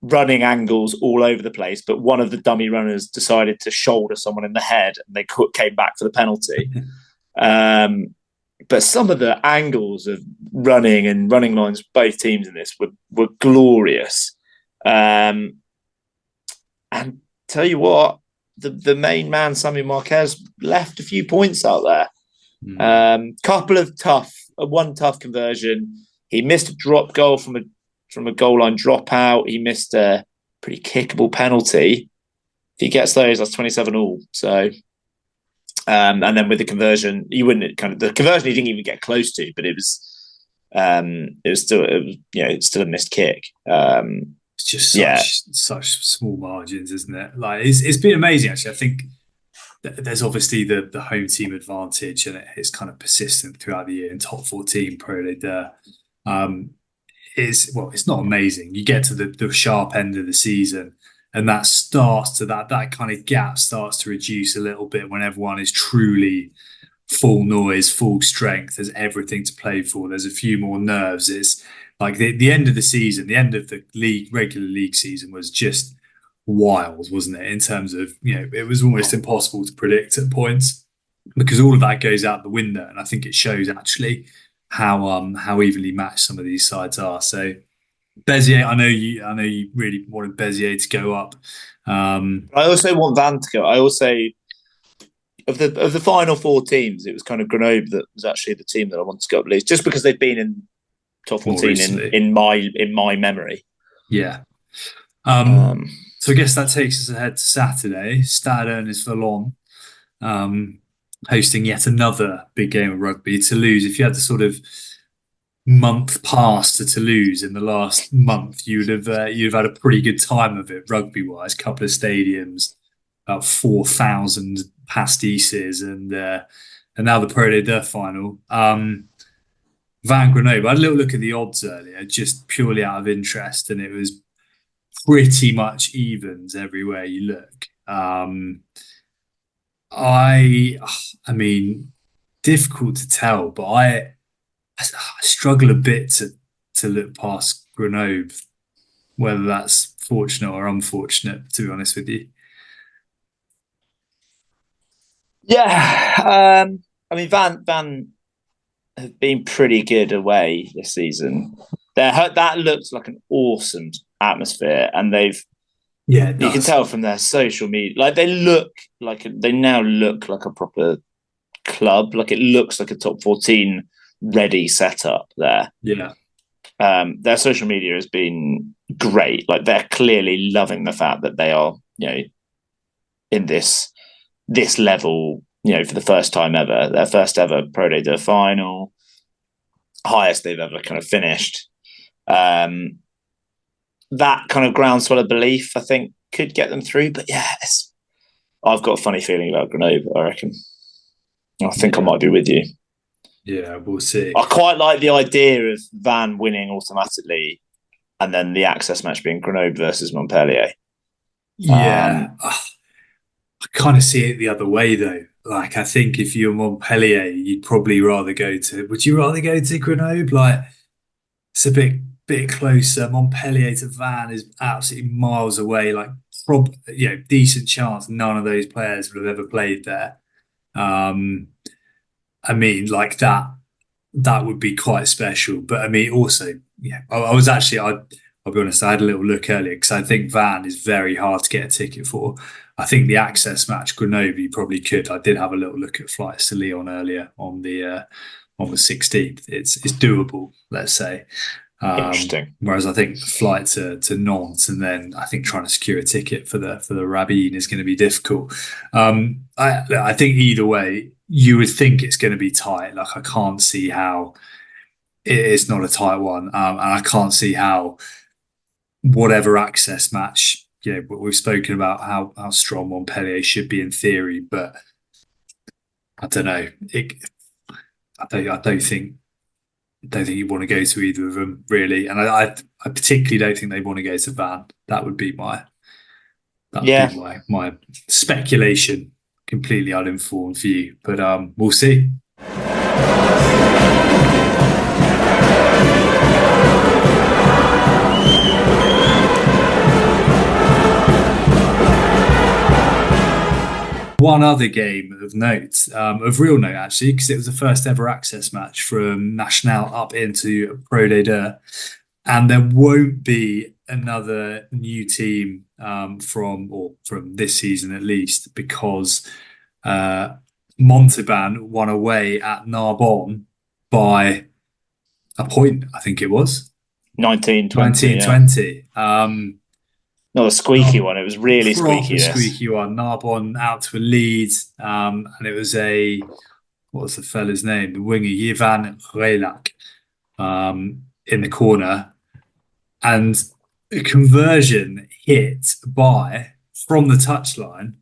running angles all over the place, but one of the dummy runners decided to shoulder someone in the head, and they came back for the penalty. But some of the angles of running lines, both teams in this were glorious. And tell you what, the main man, Samuel Marquez, left a few points out there. Couple of one tough conversion. He missed a drop goal from a goal line dropout. He missed a pretty kickable penalty. If he gets those, that's 27-all. So, and then with the conversion, the conversion he didn't even get close to, but it was still a missed kick. It's just such small margins, isn't it? Like it's been amazing, actually. I think there's obviously the home team advantage, and it's kind of persistent throughout the year in top 14 ProD2. It's not amazing. You get to the sharp end of the season, and that kind of gap starts to reduce a little bit when everyone is truly full noise, full strength. There's everything to play for. There's a few more nerves. It's like the end of the season, the end of the regular league season was just wild, wasn't it? In terms of, it was almost impossible to predict at points because all of that goes out the window. And I think it shows actually how evenly matched some of these sides are. So Beziers, I know you really wanted Beziers to go up. I also want Vannes to go. I also, of the final 4 teams, it was kind of Grenoble that was actually the team that I wanted to go up, at least, just because they've been in top 14 in my memory. Yeah. So I guess that takes us ahead to Saturday. Stade Ernest-Valon hosting yet another big game of rugby. Toulouse, if you had to sort of month pass to Toulouse in the last month, you'd have had a pretty good time of it rugby wise. Couple of stadiums, about 4,000 pastisses, and now the ProD2 Final. Van Grenoble. I had a little look at the odds earlier, just purely out of interest, and it was pretty much evens everywhere you look. I mean, difficult to tell, but I struggle a bit to look past Grenoble, whether that's fortunate or unfortunate, to be honest with you. Yeah, I mean, Van have been pretty good away this season. That looks like an awesome atmosphere, and you can tell from their social media, like they now look like a proper club. Like it looks like a top 14 ready setup there. Yeah. Their social media has been great. Like they're clearly loving the fact that they are, in this level, for the first time ever, their first ever ProD2 Final, highest they've ever kind of finished. That kind of groundswell of belief, I think, could get them through. But yeah, I've got a funny feeling about Grenoble, I reckon. I think I might be with you. Yeah, we'll see. I quite like the idea of Van winning automatically and then the access match being Grenoble versus Montpellier. Yeah. I kind of see it the other way, though. Like, I think if you're Montpellier, you'd probably rather would you rather go to Grenoble? Like, it's a bit closer. Montpellier to Van is absolutely miles away. Like, decent chance none of those players would have ever played there. I mean, like that would be quite special. But I mean, also, yeah, I'll be honest, I had a little look earlier because I think Van is very hard to get a ticket for. I think the access match, Grenoble, you probably could. I did have a little look at flights to Lyon earlier on the 16th. It's doable, let's say. Interesting. Whereas I think the flight to Nantes and then I think trying to secure a ticket for the Rabine is going to be difficult. I think either way, you would think it's going to be tight. Like I can't see how it's not a tight one, and I can't see how whatever access match. Yeah, but we've spoken about how strong Montpellier should be in theory, but I don't know. I don't think you want to go to either of them really, and I particularly don't think they want to go to Van. That would be my speculation. Completely uninformed view, but we'll see. One other game of note, of real note actually, because it was the first ever access match from Nationale up into ProD2, and there won't be another new team from this season at least, because Montauban won away at Narbonne by a point, I think it was 19-20. Not a squeaky one. It was really squeaky. Squeaky one. Narbonne out to a lead, and it was what was the fella's name? The winger Yvan Relac in the corner, and a conversion hit from the touchline.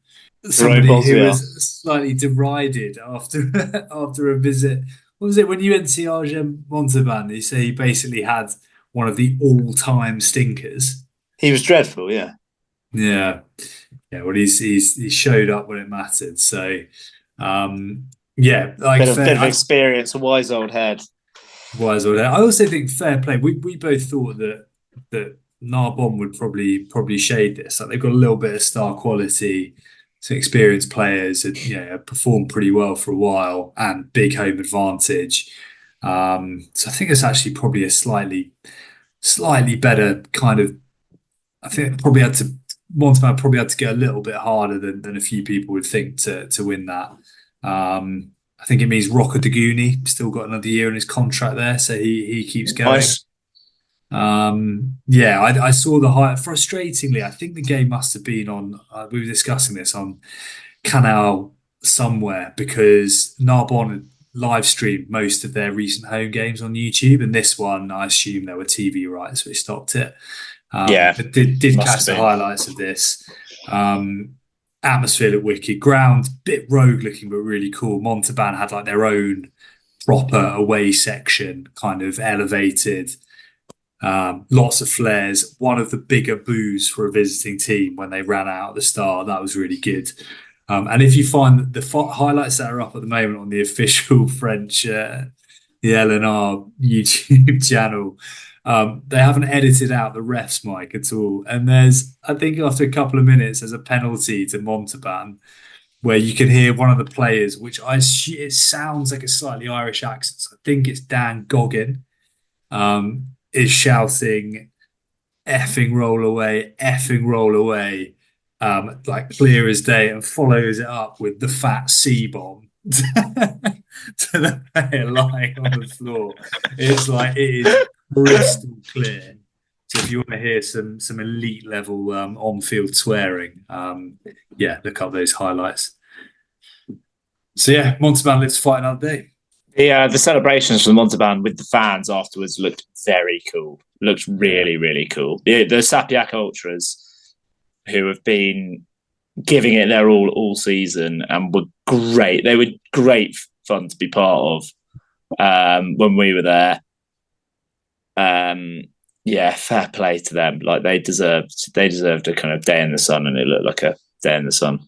Somebody who was slightly derided after a visit. What was it when you went to Jerome Bosviel? You say he basically had one of the all-time stinkers. He was dreadful, yeah. Yeah. Well, he showed up when it mattered. So, yeah, like bit of experience, a wise old head. Wise old head. I also think fair play. We both thought that Narbonne would probably shade this. Like they've got a little bit of star quality, some experienced players, and have performed pretty well for a while, and big home advantage. So I think it's actually probably a slightly better kind of. I think Montauban probably had to go a little bit harder than a few people would think to win that. I think it means Rocco Deguni still got another year in his contract there, so he keeps going. Nice. I saw the height. Frustratingly, I think the game must have been on. We were discussing this on Canal somewhere because Narbonne live streamed most of their recent home games on YouTube, and this one, I assume there were TV rights, which stopped it. But did catch the highlights of this. Atmosphere looked wicked. Ground, bit rogue looking, but really cool. Montauban had like their own proper away section, kind of elevated. Lots of flares. One of the bigger boos for a visiting team when they ran out at the start. That was really good. And if you find the highlights that are up at the moment on the official French, the LNR YouTube channel, they haven't edited out the ref's mic at all. And there's, I think after a couple of minutes, there's a penalty to Montauban where you can hear one of the players, which it sounds like a slightly Irish accent. So I think it's Dan Goggin, is shouting, effing roll away, like clear as day, and follows it up with the fat C-bomb to the player lying on the floor. It's like, it is crystal clear. So if you want to hear some elite level on-field swearing, look up those highlights. So yeah, Montauban lives to fight another day. The celebrations from Montauban with the fans afterwards looked very cool. Looked really, really cool. The Sapiac Ultras, who have been giving it their all season and were great. They were great fun to be part of when we were there. Fair play to them. Like they deserved a kind of day in the sun, and it looked like a day in the sun.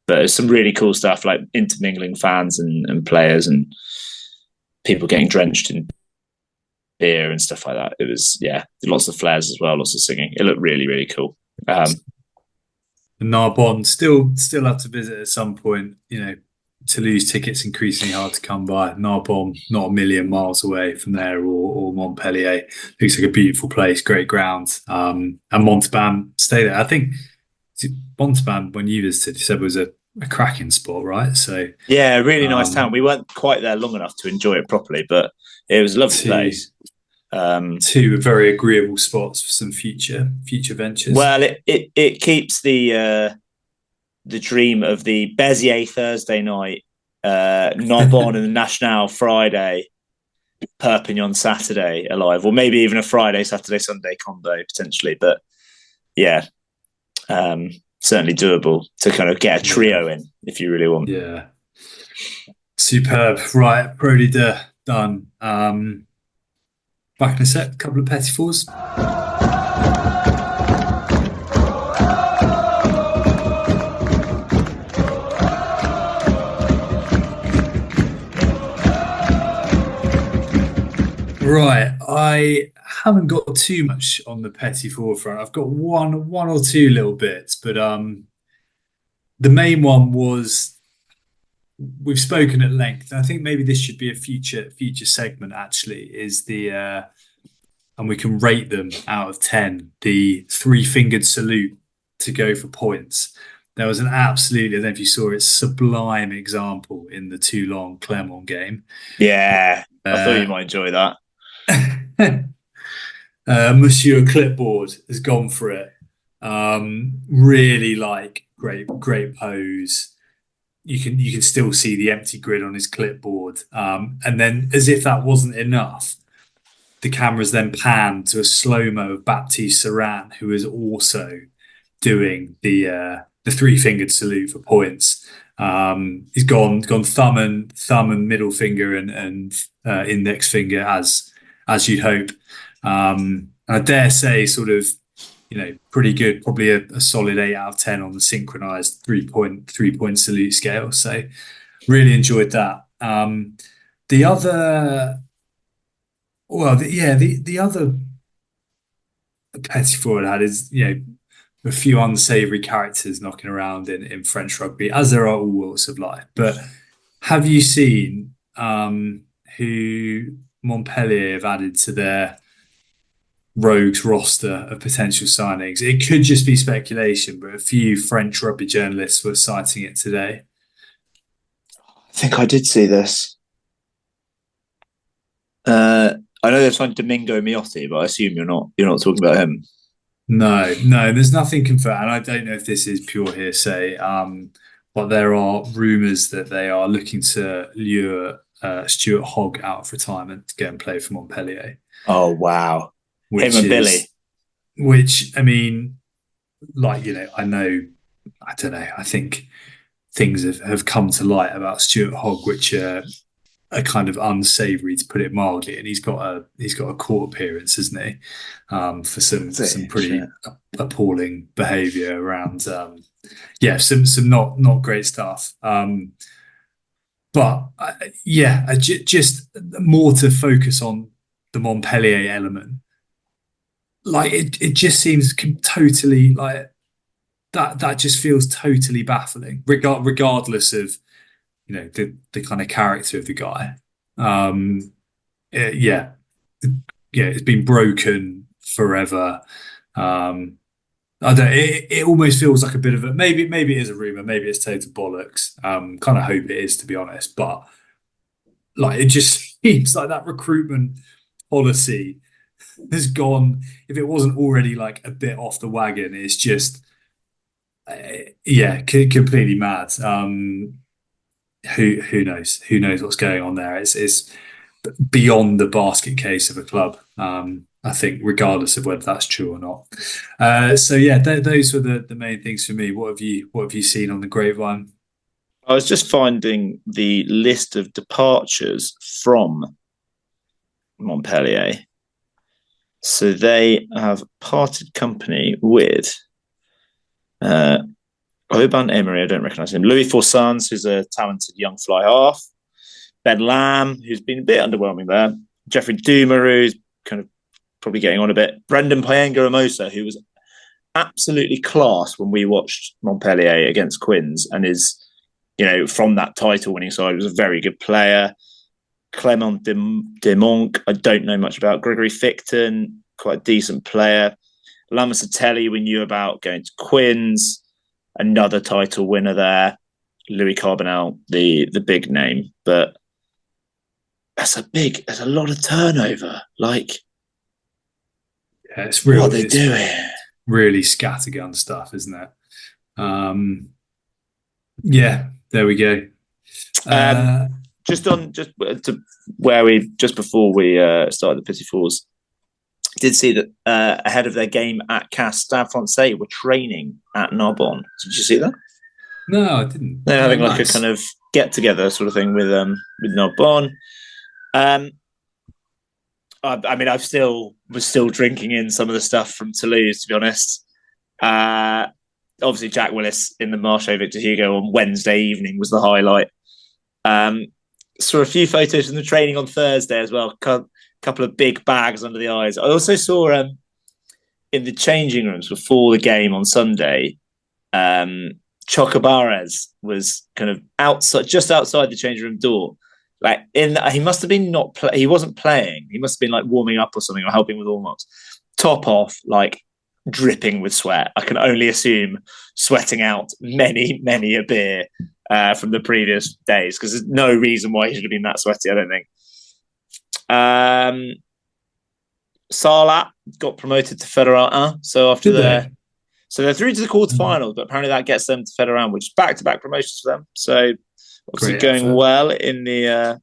But there's some really cool stuff, like intermingling fans and players and people getting drenched in beer and stuff like that. It was, lots of flares as well, lots of singing. It looked really, really cool. Narbonne still have to visit at some point. You know, Toulouse tickets increasingly hard to come by. Narbonne, not a million miles away from there, or Montpellier. Looks like a beautiful place, great ground. And Montauban, stay there. I think Montauban, when you visited, you said was a cracking spot, right? So yeah, really nice town. We weren't quite there long enough to enjoy it properly, but it was a lovely place. Two very agreeable spots for some future ventures. Well, it keeps the dream of the Béziers Thursday night, Narbonne and the Nationale Friday, Perpignan Saturday alive, or maybe even a Friday, Saturday, Sunday combo potentially. But yeah, certainly doable to kind of get a trio in if you really want. Yeah, superb. Right, ProD2 done. Back in a sec, a couple of Petit-Fours. Right, I haven't got too much on the Petit-Fours front. I've got one or two little bits, but the main one was, we've spoken at length. I think maybe this should be a future segment. Actually, is the and we can rate them out of 10. The three-fingered salute to go for points. There was an absolutely, I don't know if you saw it, sublime example in the Toulon Clermont game. Yeah, I thought you might enjoy that. Monsieur Clipboard has gone for it. Really like great pose. You can still see the empty grid on his clipboard. And then, as if that wasn't enough, the cameras then panned to a slow-mo of Baptiste Saran, who is also doing the three-fingered salute for points. He's gone thumb and middle finger and index finger as you'd hope. I dare say, sort of, pretty good, probably a solid 8 out of 10 on the synchronized three-point salute scale. So really enjoyed that. The other Petit-Fours I had is, a few unsavory characters knocking around in French rugby, as there are all walks of life. But have you seen who Montpellier have added to their rogues roster of potential signings? It could just be speculation, but a few French rugby journalists were citing it today. I think I did see this. I know they've signed Domingo Miotti, but I assume you're not talking about him. No, there's nothing confirmed, and I don't know if this is pure hearsay. but there are rumours that they are looking to lure Stuart Hogg out of retirement to go and play for Montpellier. Oh, wow. Him and Billy. Which, I mean, like, you know, I don't know, I think things have come to light about Stuart Hogg, which are kind of unsavoury, to put it mildly, and he's got a court appearance, hasn't he, for some pretty appalling behaviour around, some not great stuff. But just more to focus on the Montpellier element. Like it just seems totally like that just feels totally baffling, regardless of, you know, the kind of character of the guy. It's been broken forever. I don't. It almost feels like a bit of a maybe it is a rumor, maybe it's total bollocks. Kind of hope it is, to be honest, but like it just seems like that recruitment policy has gone, if it wasn't already like a bit off the wagon, it's just completely mad. Who knows what's going on there. It's beyond the basket case of a club, I think, regardless of whether that's true or not. Those were the main things for me. What have you seen on the grapevine? I was just finding the list of departures from Montpellier. So they have parted company with Aubin Emery, I don't recognise him. Louis Forsans, who's a talented young fly half. Ben Lamb, who's been a bit underwhelming there. Jeffrey Dumaru, who's kind of probably getting on a bit. Brendan Payenga-Amosa, who was absolutely class when we watched Montpellier against Quins, and is, you know, from that title-winning side, was a very good player. Clement Demonc, I don't know much about. Gregory Ficton, quite a decent player. Lamasatelli, we knew about going to Quins, another title winner there. Louis Carbonell, the big name, but that's a lot of turnover. Like, it's real. What are they doing? Really scattergun stuff, isn't it? There we go. Just to where just before we started the Petit-Fours, did see that ahead of their game at Castres, Stade Francais were training at Narbonne. Did you see that? No, I didn't. They're having like a kind of get together sort of thing with Narbonne. I mean, was still drinking in some of the stuff from Toulouse, to be honest. Obviously, Jack Willis in the Marché Victor Hugo on Wednesday evening was the highlight. Saw a few photos from the training on Thursday as well. Couple of big bags under the eyes. I also saw in the changing rooms before the game on Sunday, Chocobares was kind of just outside the changing room door. Like he must have been he wasn't playing. He must have been like warming up or something, or helping with warm-ups. Top off, like dripping with sweat. I can only assume sweating out many a beer from the previous days, because there's no reason why he should have been that sweaty, I don't think. Salat got promoted to Fédéral 1, so they're through to the quarterfinals, but apparently that gets them to Fédéral 1, which is back-to-back promotions for them. So obviously going well in the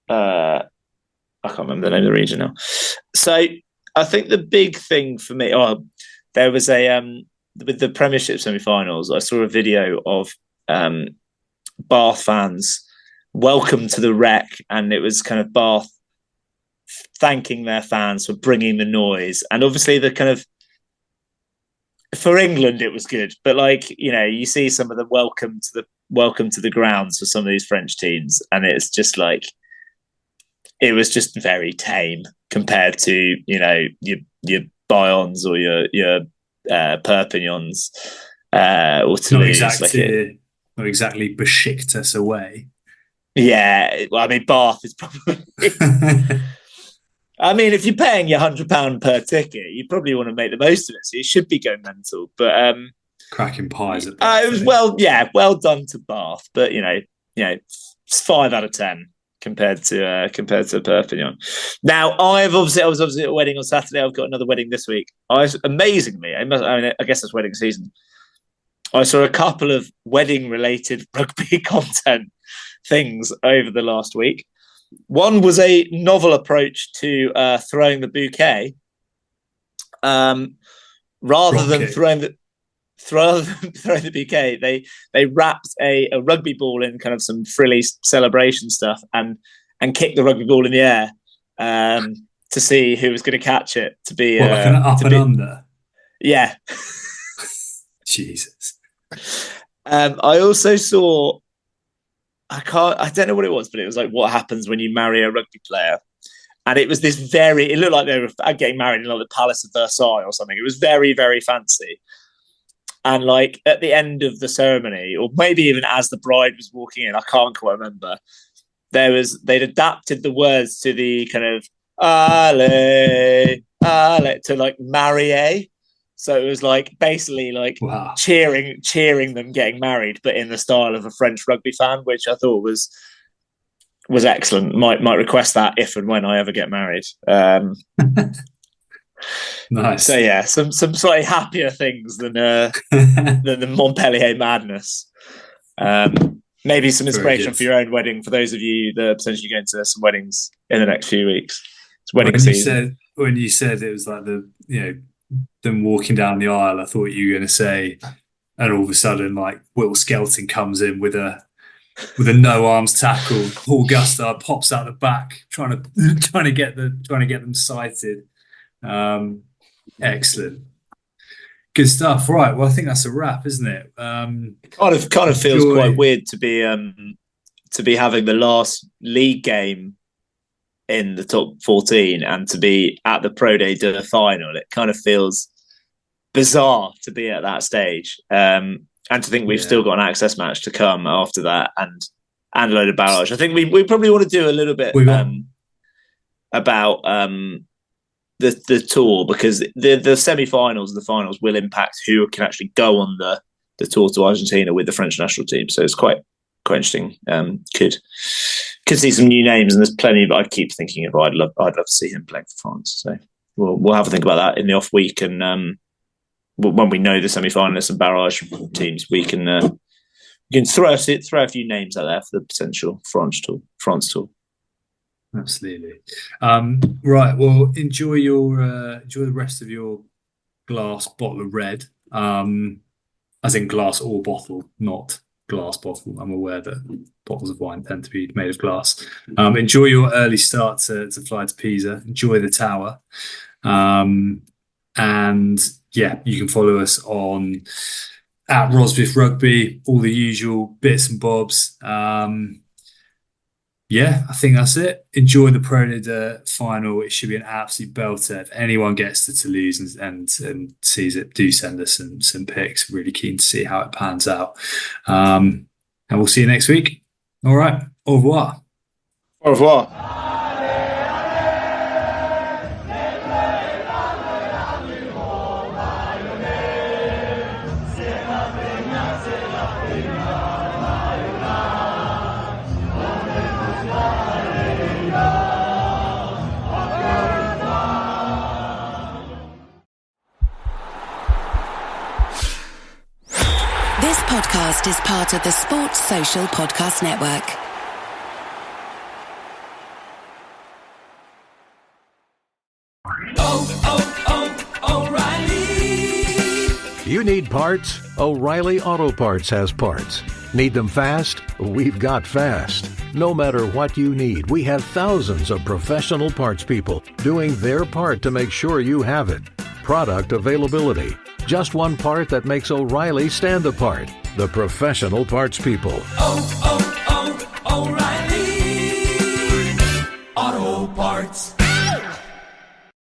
I can't remember the name of the region now. So I think the big thing for me, there was with the Premiership semi-finals, I saw a video of Bath fans welcome to the Rec, and it was kind of Bath thanking their fans for bringing the noise. And obviously the kind of, for England it was good, but like, you know, you see some of the welcome to the grounds for some of these French teams, and it's just like, it was just very tame compared to, you know, your Bayonnes or your Perpignans or Toulouse. Not exactly Besiktas away. Yeah, well, I mean, Bath is probably. I mean, if you're paying your £100 per ticket, you probably want to make the most of it. So you should be going mental. But cracking pies at Bath. It was well done to Bath. But you know, it's 5 out of 10 compared to Perpignan. Now, I was obviously at a wedding on Saturday. I've got another wedding this week. Amazingly, I guess it's wedding season. I saw a couple of wedding-related rugby content things over the last week. One was a novel approach to throwing the bouquet. Rather than throwing the bouquet, they wrapped a rugby ball in kind of some frilly celebration stuff and kicked the rugby ball in the air to see who was going to catch it. To be like an up and under. Yeah. Jesus. I also saw. I don't know what it was, but it was like what happens when you marry a rugby player. And it was this it looked like they were getting married in like the Palace of Versailles or something. It was very, very fancy. And like at the end of the ceremony, or maybe even as the bride was walking in, I can't quite remember, they'd adapted the words to the kind of Ale, Ale to like Marie. So it was like basically like cheering them getting married, but in the style of a French rugby fan, which I thought was excellent. Might request that if and when I ever get married. Nice. So yeah, some slightly happier things than the Montpellier madness. Maybe some inspiration for your own wedding for those of you that are potentially going to some weddings in the next few weeks. It's wedding season. When you said it was like them walking down the aisle, I thought you were going to say, and all of a sudden, like Will Skelton comes in with a no arms tackle. Paul Gustard pops out the back, trying to get them sighted. Excellent, good stuff. Right, well, I think that's a wrap, isn't it? It kind of feels quite weird to be having the last league game in the top 14 and to be at the ProD2 Final. It kind of feels bizarre to be at that stage, and to think we've still got an access match to come after that, and a load of barrage. I think we probably want to do a little bit about the tour, because the semi-finals and the finals will impact who can actually go on the tour to Argentina with the French national team. So it's quite interesting. Could see some new names, and there's plenty. But I keep thinking of I'd love to see him playing for France. So we'll have a think about that in the off week, and when we know the semi-finalists and barrage teams, we can throw a few names out there for the potential France tour. Absolutely. Right. Well, enjoy the rest of your glass bottle of red. As in glass or bottle, not glass bottle. I'm aware that bottles of wine tend to be made of glass. Enjoy your early start to fly to Pisa. Enjoy the tower. And yeah, you can follow us on at Rosbiff Rugby, all the usual bits and bobs. Yeah, I think that's it. Enjoy the ProD2 Final. It should be an absolute belter. If anyone gets to Toulouse and sees it, do send us some pics. Really keen to see how it pans out. And we'll see you next week. All right. Au revoir. Au revoir. This podcast is part of the Sports Social Podcast Network. O'Reilly. You need parts? O'Reilly Auto Parts has parts. Need them fast? We've got fast. No matter what you need, we have thousands of professional parts people doing their part to make sure you have it. Product availability. Just one part that makes O'Reilly stand apart. The professional parts people.